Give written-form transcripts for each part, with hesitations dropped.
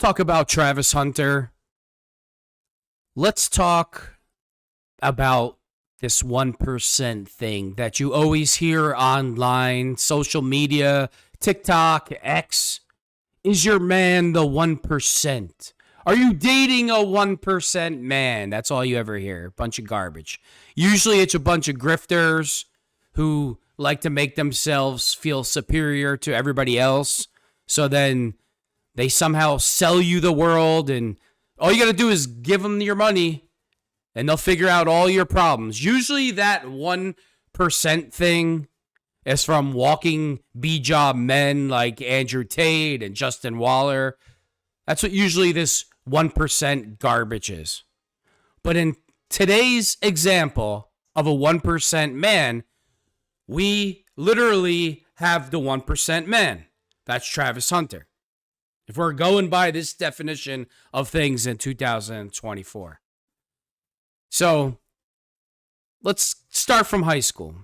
talk about Travis Hunter. Let's talk about this 1% thing that you always hear online, social media, TikTok, X. Is your man the 1%? Are you dating a 1% man? That's all you ever hear. Bunch of garbage. Usually it's a bunch of grifters who like to make themselves feel superior to everybody else. So then they somehow sell you the world, and all you got to do is give them your money and they'll figure out all your problems. Usually that 1% thing is from walking B-job men like Andrew Tate and Justin Waller. That's what usually this 1% garbage is. But in today's example of a 1% man, we literally have the 1% man. That's Travis Hunter. If we're going by this definition of things in 2024. So let's start from high school.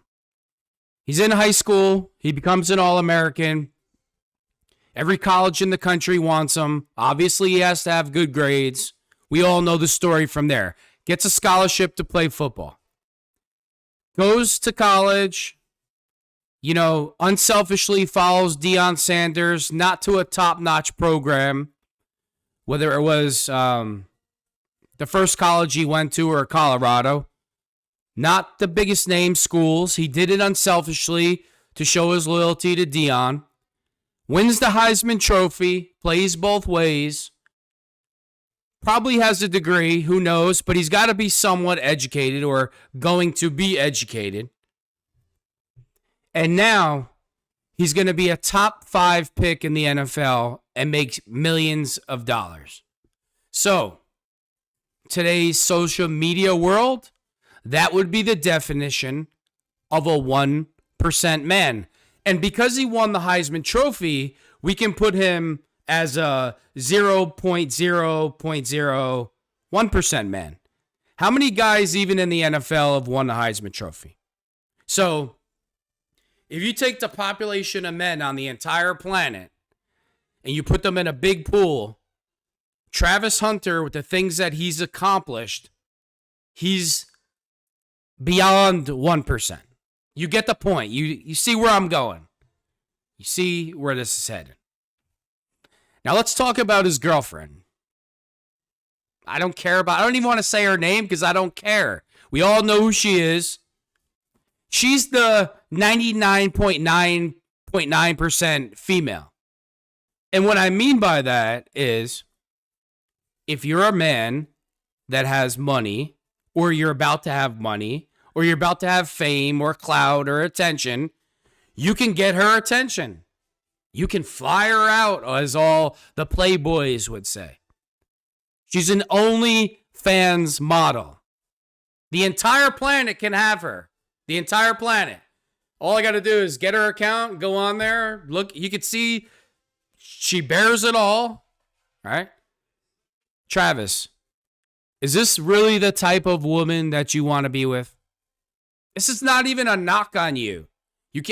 He's in high school. He becomes an All-American. Every college in the country wants him. Obviously, he has to have good grades. We all know the story from there. Gets a scholarship to play football. Goes to college. Unselfishly follows Deion Sanders, not to a top-notch program, whether it was the first college he went to or Colorado. Not the biggest name schools. He did it unselfishly to show his loyalty to Deion. Wins the Heisman Trophy, plays both ways. Probably has a degree, who knows, but he's got to be somewhat educated or going to be educated. And now he's going to be a top 5 pick in the NFL and make millions of dollars. So, today's social media world, that would be the definition of a 1% man. And because he won the Heisman Trophy, we can put him as a 0.0.01% man. How many guys even in the NFL have won the Heisman Trophy? So, if you take the population of men on the entire planet and you put them in a big pool, Travis Hunter, with the things that he's accomplished, he's beyond 1%. You get the point. You see where I'm going. You see where this is headed. Now let's talk about his girlfriend. I don't even want to say her name because I don't care. We all know who she is. She's the 99.9% female. And what I mean by that is, if you're a man that has money, or you're about to have money, or you're about to have fame or clout or attention, you can get her attention. You can fly her out, as all the Playboys would say. She's an OnlyFans model. The entire planet can have her. The entire planet. All I got to do is get her account, go on there, look, you can see she bears it all right? Travis, is this really the type of woman that you want to be with? This is not even a knock on you.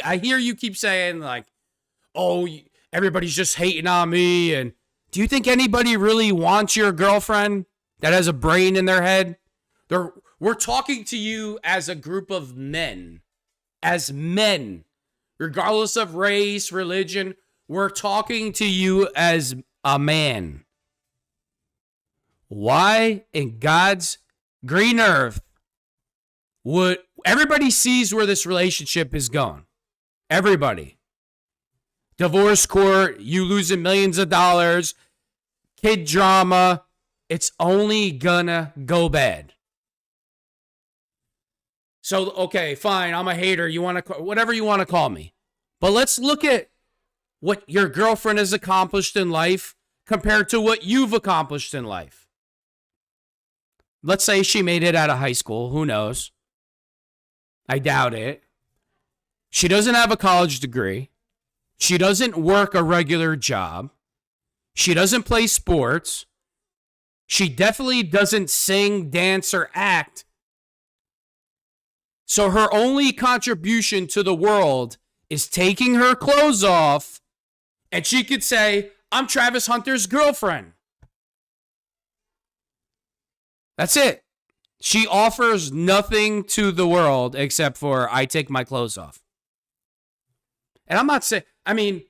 I hear you keep saying like, oh, everybody's just hating on me. And do you think anybody really wants your girlfriend that has a brain in their head? We're talking to you as a group of men. As men. Regardless of race, religion, we're talking to you as a man. Why in God's green earth would everybody sees where this relationship is going? Everybody. Divorce court, you losing millions of dollars, kid drama, it's only gonna go bad. So, okay, fine, I'm a hater. You want to, whatever you want to call me. But let's look at what your girlfriend has accomplished in life compared to what you've accomplished in life. Let's say she made it out of high school. Who knows? I doubt it. She doesn't have a college degree. She doesn't work a regular job. She doesn't play sports. She definitely doesn't sing, dance, or act. So her only contribution to the world is taking her clothes off, and she could say, I'm Travis Hunter's girlfriend. That's it. She offers nothing to the world except for I take my clothes off. And I'm not saying, I mean,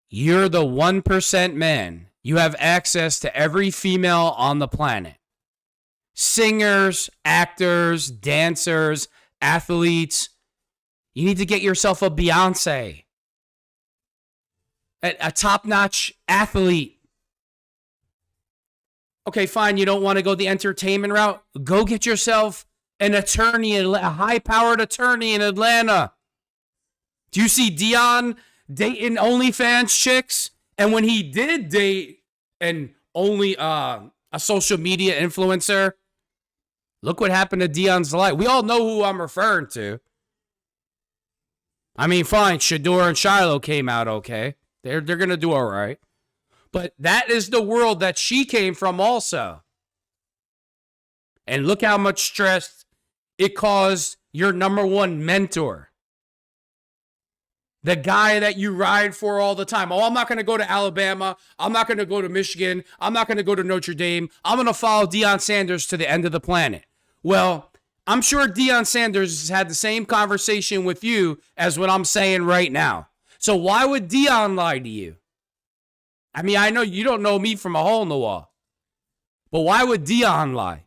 you're the 1% man. You have access to every female on the planet. Singers, actors, dancers, athletes. You need to get yourself a Beyonce. A top-notch athlete. Okay, fine, you don't want to go the entertainment route? Go get yourself an attorney, a high-powered attorney in Atlanta. Do you see Dion dating OnlyFans chicks? And when he did date a social media influencer, look what happened to Dion's life. We all know who I'm referring to. I mean, fine, Shador and Shiloh came out okay. They're going to do all right. But that is the world that she came from also. And look how much stress it caused your number one mentor. The guy that you ride for all the time. Oh, I'm not going to go to Alabama. I'm not going to go to Michigan. I'm not going to go to Notre Dame. I'm going to follow Deion Sanders to the end of the planet. Well, I'm sure Deion Sanders has had the same conversation with you as what I'm saying right now. So why would Deion lie to you? I mean, I know you don't know me from a hole in the wall. But why would Deion lie?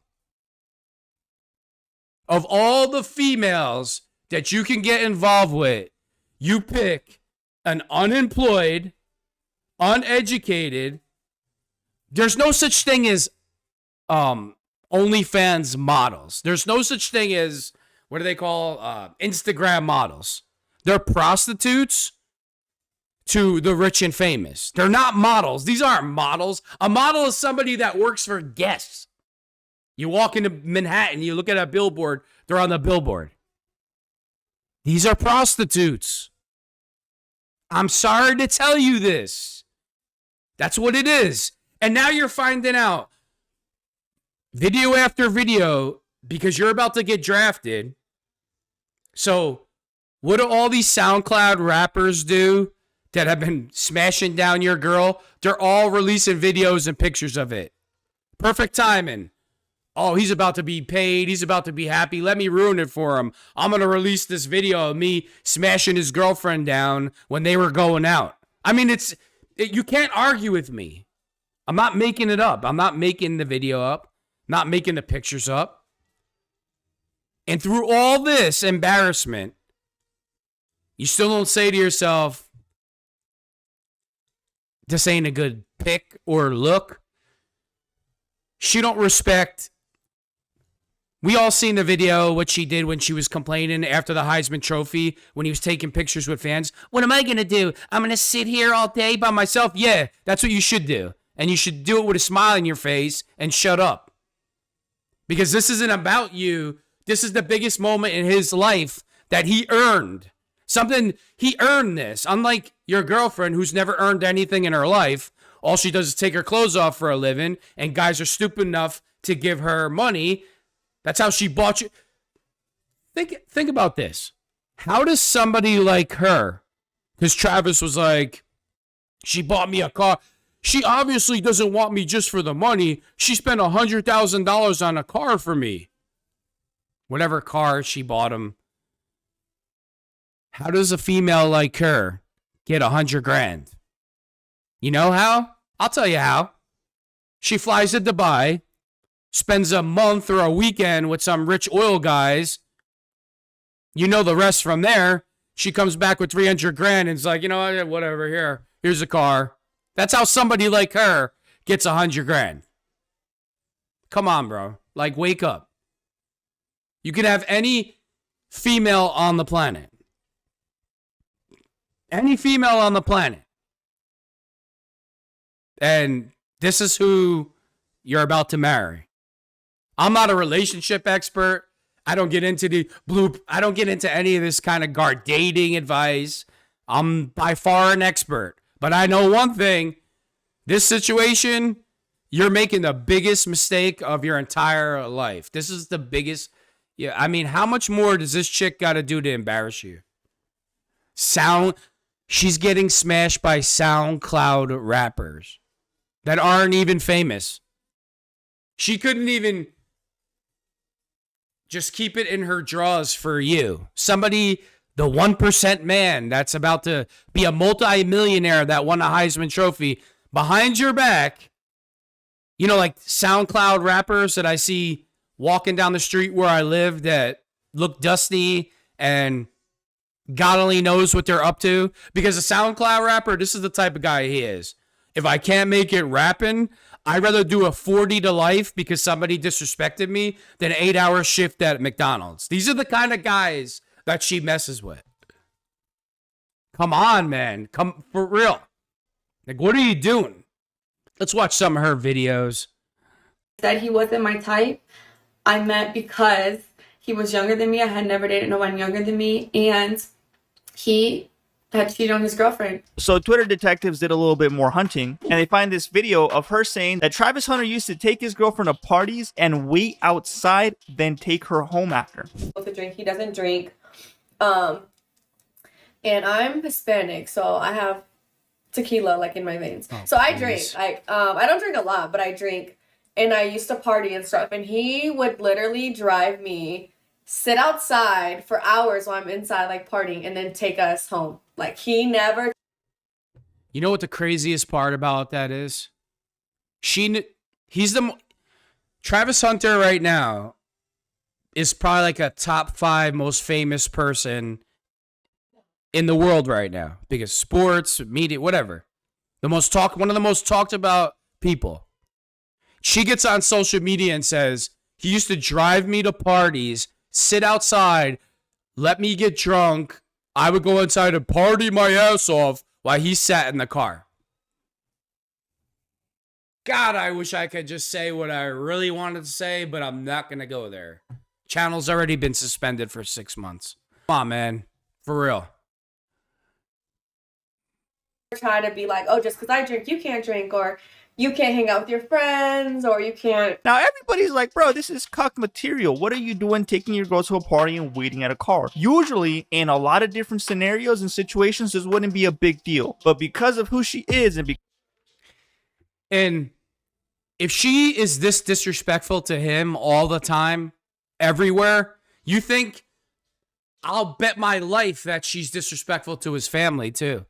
Of all the females that you can get involved with, you pick an unemployed, uneducated. There's no such thing as OnlyFans models. There's no such thing as, what do they call, Instagram models. They're prostitutes to the rich and famous. They're not models. These aren't models. A model is somebody that works for guests. You walk into Manhattan, you look at a billboard, they're on the billboard. These are prostitutes. I'm sorry to tell you this. That's what it is. And now you're finding out video after video because you're about to get drafted. So what do all these SoundCloud rappers do that have been smashing down your girl? They're all releasing videos and pictures of it. Perfect timing. Oh, he's about to be paid. He's about to be happy. Let me ruin it for him. I'm going to release this video of me smashing his girlfriend down when they were going out. I mean, you can't argue with me. I'm not making it up. I'm not making the video up. Not making the pictures up. And through all this embarrassment, you still don't say to yourself, this ain't a good pick or look. She don't respect. We all seen the video, what she did when she was complaining after the Heisman Trophy, when he was taking pictures with fans. What am I going to do? I'm going to sit here all day by myself? Yeah, that's what you should do. And you should do it with a smile on your face and shut up. Because this isn't about you. This is the biggest moment in his life that he earned. He earned this. Unlike your girlfriend who's never earned anything in her life. All she does is take her clothes off for a living, and guys are stupid enough to give her money. That's how she bought you. Think about this. How does somebody like her, because Travis was like, she bought me a car. She obviously doesn't want me just for the money. She spent $100,000 on a car for me. Whatever car she bought him. How does a female like her get $100,000? You know how? I'll tell you how. She flies to Dubai, spends a month or a weekend with some rich oil guys. You know the rest from there. She comes back with $300,000 and it's like, you know what, whatever, here's a car. That's how somebody like her gets $100,000. Come on, bro. Like, wake up. You could have any female on the planet. Any female on the planet. And this is who you're about to marry. I'm not a relationship expert. I don't get into I don't get into any of this kind of dating advice. I'm by far an expert. But I know one thing. This situation, you're making the biggest mistake of your entire life. This is the biggest. Yeah, I mean, how much more does this chick got to do to embarrass you? She's getting smashed by SoundCloud rappers. that aren't even famous. She couldn't even just keep it in her drawers for you. Somebody, the 1% man that's about to be a multi-millionaire that won a Heisman Trophy behind your back. You know, like SoundCloud rappers that I see walking down the street where I live that look dusty and God only knows what they're up to. Because a SoundCloud rapper, this is the type of guy he is. If I can't make it rapping, I'd rather do a 40 to life because somebody disrespected me than an 8-hour shift at McDonald's. These are the kind of guys that she messes with. Come on, man. Come for real. Like, what are you doing? Let's watch some of her videos. Said he wasn't my type. I met because he was younger than me. I had never dated no one younger than me. And he had cheated on his girlfriend. So Twitter detectives did a little bit more hunting, and they find this video of her saying that Travis Hunter used to take his girlfriend to parties and wait outside, then take her home after. With a drink, he doesn't drink. And I'm Hispanic, so I have tequila like in my veins. So I drink. Like I don't drink a lot, but I drink, and I used to party and stuff. And he would literally drive me, sit outside for hours while I'm inside like partying, and then take us home. Like he never. You know what the craziest part about that is? Travis Hunter right now is probably like a top 5 most famous person in the world right now. Because sports, media, whatever. One of the most talked about people. She gets on social media and says, he used to drive me to parties, sit outside, let me get drunk. I would go inside and party my ass off while he sat in the car. God, I wish I could just say what I really wanted to say, but I'm not going to go there. Channel's already been suspended for 6 months. Come on, man. For real. Try to be like, oh, just because I drink, you can't drink, or you can't hang out with your friends, or you can't. Now everybody's like, bro, this is cuck material. What are you doing taking your girl to a party and waiting at a car? Usually, in a lot of different scenarios and situations, this wouldn't be a big deal. But because of who she is and if she is this disrespectful to him all the time, everywhere, you think, I'll bet my life that she's disrespectful to his family too.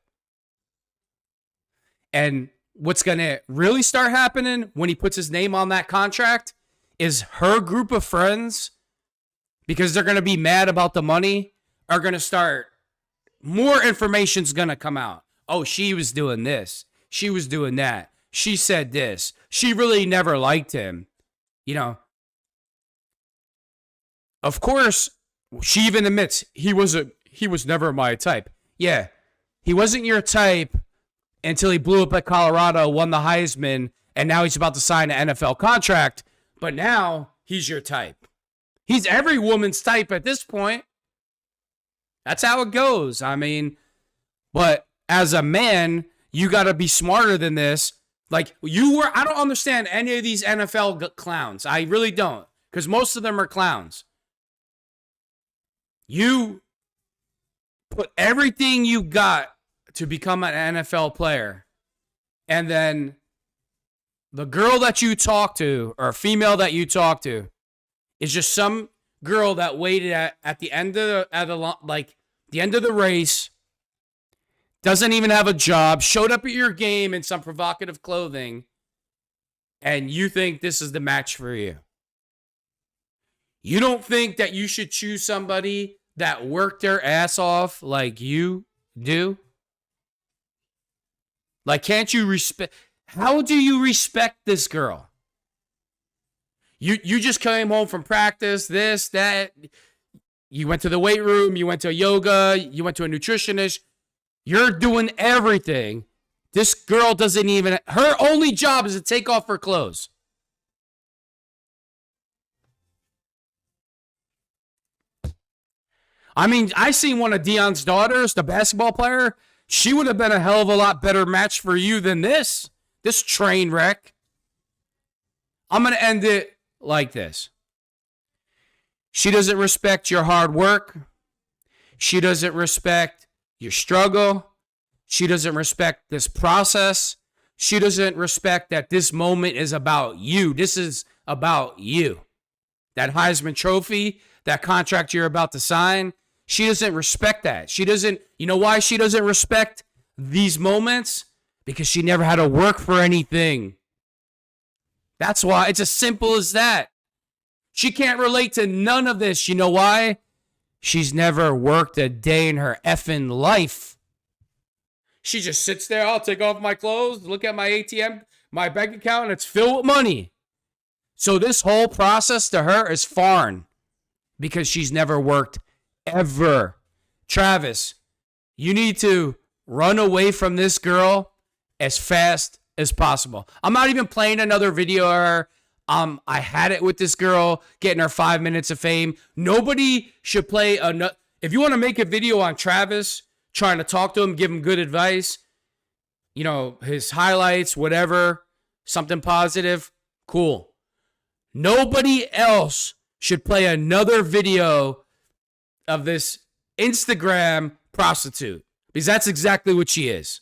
And what's going to really start happening when he puts his name on that contract is her group of friends, because they're going to be mad about the money, are going to start, more information's going to come out. Oh, she was doing this. She was doing that. She said this. She really never liked him. You know, of course, she even admits he was never my type. Yeah, he wasn't your type until he blew up at Colorado, won the Heisman, and now he's about to sign an NFL contract. But now he's your type. He's every woman's type at this point. That's how it goes. I mean, but as a man, you got to be smarter than this. Like I don't understand any of these NFL clowns. I really don't, because most of them are clowns. You put everything you got to become an NFL player, and then the girl that you talk to, or a female that you talk to, is just some girl that waited at the end of the end of the race, doesn't even have a job, showed up at your game in some provocative clothing, and you think this is the match for you. You don't think that you should choose somebody that worked their ass off like you do? Like, can't you respect? How do you respect this girl? You just came home from practice, this, that. You went to the weight room, you went to yoga, you went to a nutritionist. You're doing everything. This girl doesn't even, her only job is to take off her clothes. I mean, I seen one of Deion's daughters, the basketball player. She would have been a hell of a lot better match for you than this train wreck. I'm going to end it like this. She doesn't respect your hard work. She doesn't respect your struggle. She doesn't respect this process. She doesn't respect that this moment is about you. This is about you. That Heisman Trophy, that contract you're about to sign, she doesn't respect that. She doesn't, you know why she doesn't respect these moments? Because she never had to work for anything. That's why. It's as simple as that. She can't relate to none of this. You know why? She's never worked a day in her effing life. She just sits there. I'll take off my clothes, look at my ATM, my bank account, and it's filled with money. So this whole process to her is foreign because she's never worked ever. Travis, you need to run away from this girl as fast as possible. I'm not even playing another video of her. I had it with this girl getting her 5 minutes of fame. Nobody should play another. If you want to make a video on Travis, trying to talk to him, give him good advice, you know, his highlights, whatever, something positive, cool. Nobody else should play another video of this Instagram prostitute because that's exactly what she is.